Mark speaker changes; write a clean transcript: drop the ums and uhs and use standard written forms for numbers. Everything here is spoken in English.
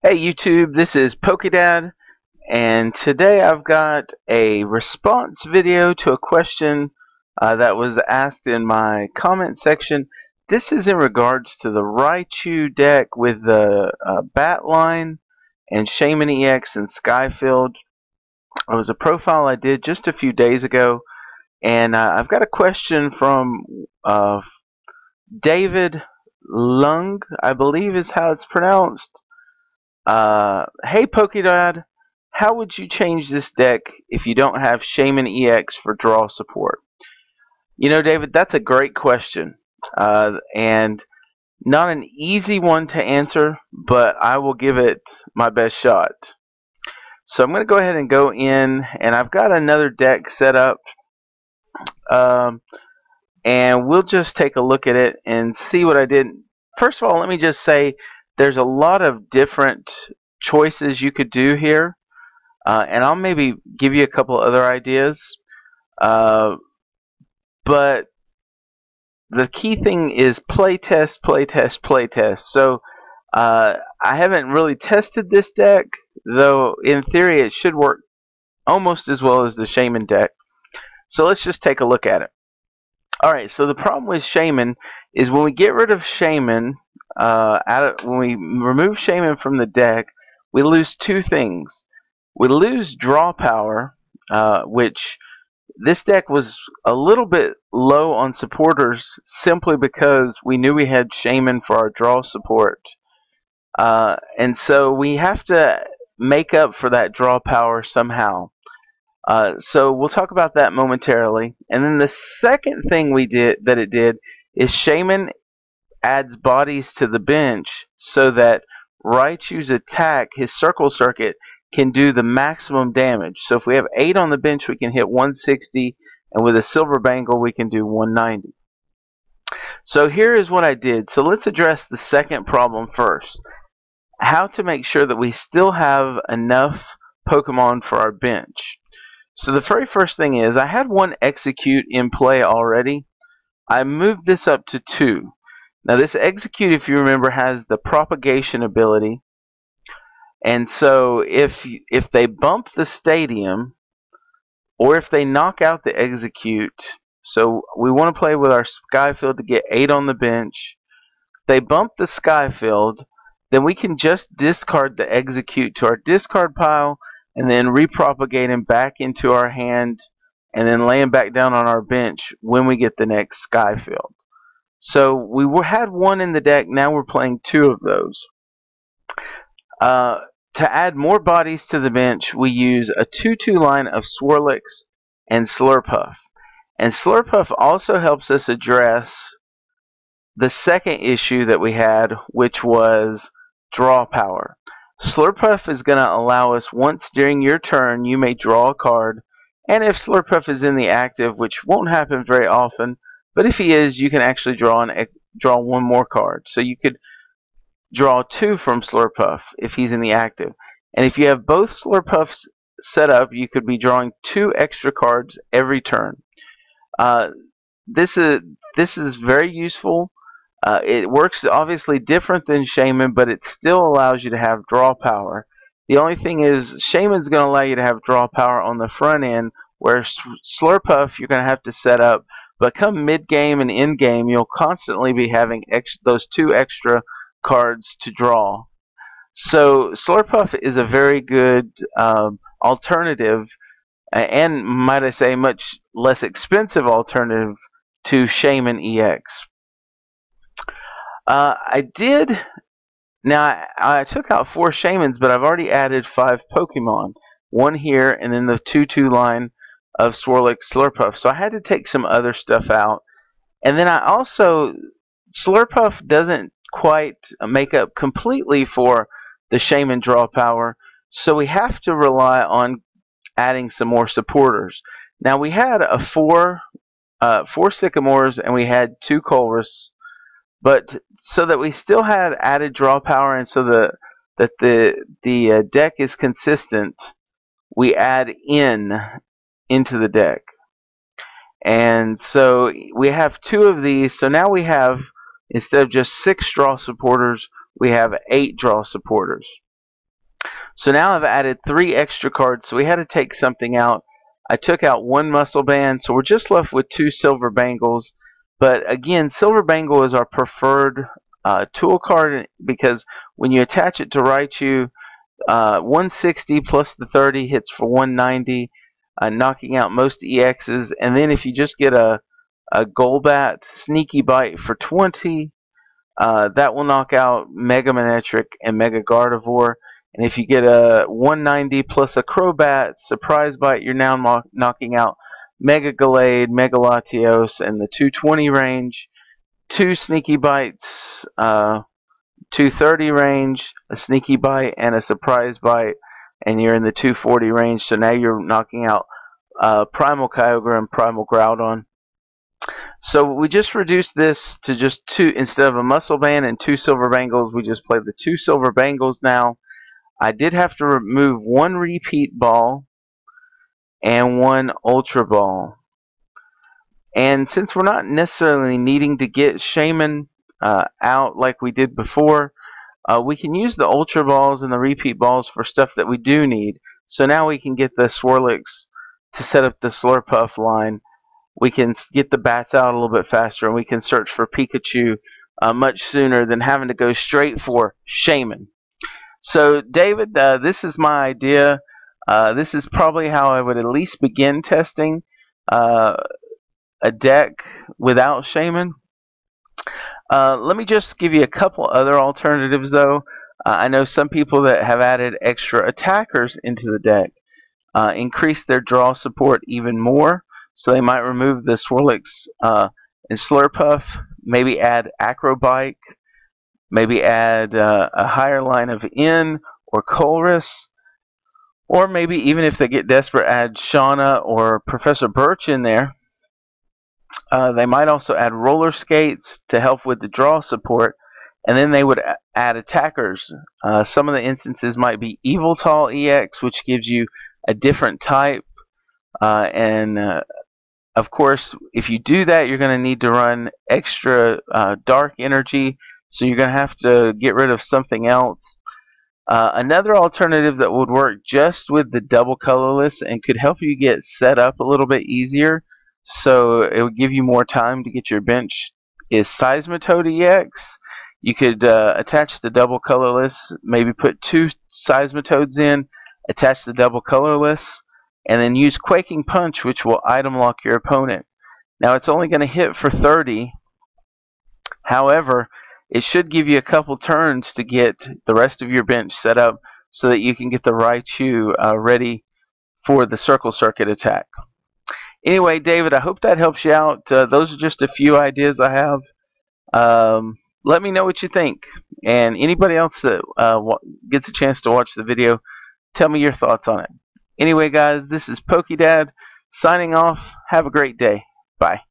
Speaker 1: Hey YouTube, this is PokeDad, and today I've got a response video to a question that was asked in my comment section. This is in regards to the Raichu deck with the Batline and Shaman EX and Skyfield. It was a profile I did just a few days ago, and I've got a question from David Leung, I believe is how it's pronounced. Hey Pokedad, how would you change this deck if you don't have Shaman EX for draw support? You know, David, that's a great question, and not an easy one to answer, but I will give it my best shot. So I'm going to go ahead and go in, and I've got another deck set up, um, and we'll just take a look at it and see what I did. First of all, let me just say there's a lot of different choices you could do here. And I'll maybe give you a couple other ideas. But the key thing is play test, play test, play test. So I haven't really tested this deck, though in theory it should work almost as well as the Shaman deck. So let's just take a look at it. Alright, so the problem with Shaman is when we get rid of Shaman, when we remove Shaman from the deck, we lose two things. We lose draw power, which this deck was a little bit low on supporters simply because we knew we had Shaman for our draw support. And so we have to make up for that draw power somehow. So we'll talk about that momentarily. And then the second thing it did is Shaman adds bodies to the bench so that Raichu's attack, his circle circuit, can do the maximum damage. So if we have 8 on the bench, we can hit 160, and with a silver bangle, we can do 190. So here is what I did. So let's address the second problem first. How to make sure that we still have enough Pokemon for our bench. So the very first thing is, I had one Execute in play already. I moved this up to 2. Now this Execute, if you remember, has the propagation ability. And so if they bump the stadium, or if they knock out the Execute, so we want to play with our Skyfield to get 8 on the bench. If they bump the Skyfield, then we can just discard the Execute to our discard pile, and then repropagate him back into our hand, and then lay him back down on our bench when we get the next Skyfield. So we had one in the deck, now we're playing 2 of those. To add more bodies to the bench, we use a 2-2 line of Swirlix and Slurpuff. And Slurpuff also helps us address the second issue that we had, which was draw power. Slurpuff is going to allow us, once during your turn, you may draw a card, and if Slurpuff is in the active, which won't happen very often, but if he is, you can actually draw one more card. So you could draw 2 from Slurpuff if he's in the active. And if you have both Slurpuffs set up, you could be drawing 2 extra cards every turn. This is very useful. It works obviously different than Shaman, but it still allows you to have draw power. The only thing is, Shaman's going to allow you to have draw power on the front end, where Slurpuff you're going to have to set up. But come mid-game and end-game, you'll constantly be having those 2 extra cards to draw. So Slurpuff is a very good alternative, and might I say much less expensive alternative to Shaman EX. I took out 4 Shamans, but I've already added 5 Pokemon. 1 here, and then the 2-2 line of Swirlix Slurpuff. So I had to take some other stuff out. And then Slurpuff doesn't quite make up completely for the Shaman draw power, so we have to rely on adding some more supporters. Now we had 4 Sycamores, and we had 2 Colress, but so that we still had added draw power, and so that the deck is consistent, we add into the deck. And so we have 2 of these, so now we have, instead of just 6 draw supporters, we have 8 draw supporters. So now I've added 3 extra cards, so we had to take something out. I took out 1 muscle band, so we're just left with 2 silver bangles. But again, silver bangle is our preferred tool card because when you attach it to Raichu, 160 plus the 30 hits for 190, knocking out most EXs. And then if you just get a Golbat Sneaky Bite for 20, that will knock out Mega Manectric and Mega Gardevoir. And if you get a 190 plus a Crobat Surprise Bite, you're now knocking out Mega Gallade, Mega Latios, and the 220 range. 2 Sneaky Bites, 230 range, a Sneaky Bite, and a Surprise Bite, and you're in the 240 range. So now you're knocking out Primal Kyogre and Primal Groudon. So we just reduced this to just 2 instead of a muscle band and 2 silver bangles. We just played the 2 silver bangles now. I did have to remove 1 repeat ball and 1 ultra ball. And since we're not necessarily needing to get Shaman out like we did before, we can use the ultra balls and the repeat balls for stuff that we do need. So now we can get the Swirlix to set up the Slurpuff line. We can get the bats out a little bit faster, and we can search for Pikachu much sooner than having to go straight for Shaman. So David, this is my idea. This is probably how I would at least begin testing a deck without Shaman. Let me just give you a couple other alternatives though. I know some people that have added extra attackers into the deck increase their draw support even more. So they might remove the Swirlix and Slurpuff, maybe add Acrobike, maybe add a higher line of N or Colress, or maybe even if they get desperate, add Shauna or Professor Birch in there. They might also add roller skates to help with the draw support, and then they would add attackers. Some of the instances might be Eviltal EX, which gives you a different type, and of course, if you do that, you're going to need to run extra dark energy, so you're going to have to get rid of something else. Another alternative that would work just with the double colorless and could help you get set up a little bit easier, so it would give you more time to get your bench, is Seismitoad EX. You could attach the double colorless, maybe put 2 Seismitoads in, attach the double colorless, and then use Quaking Punch, which will item lock your opponent. Now it's only going to hit for 30. However, it should give you a couple turns to get the rest of your bench set up so that you can get the Raichu ready for the Circle Circuit attack. Anyway, David, I hope that helps you out. Those are just a few ideas I have. Let me know what you think. And anybody else that gets a chance to watch the video, tell me your thoughts on it. Anyway, guys, this is PokeDad signing off. Have a great day. Bye.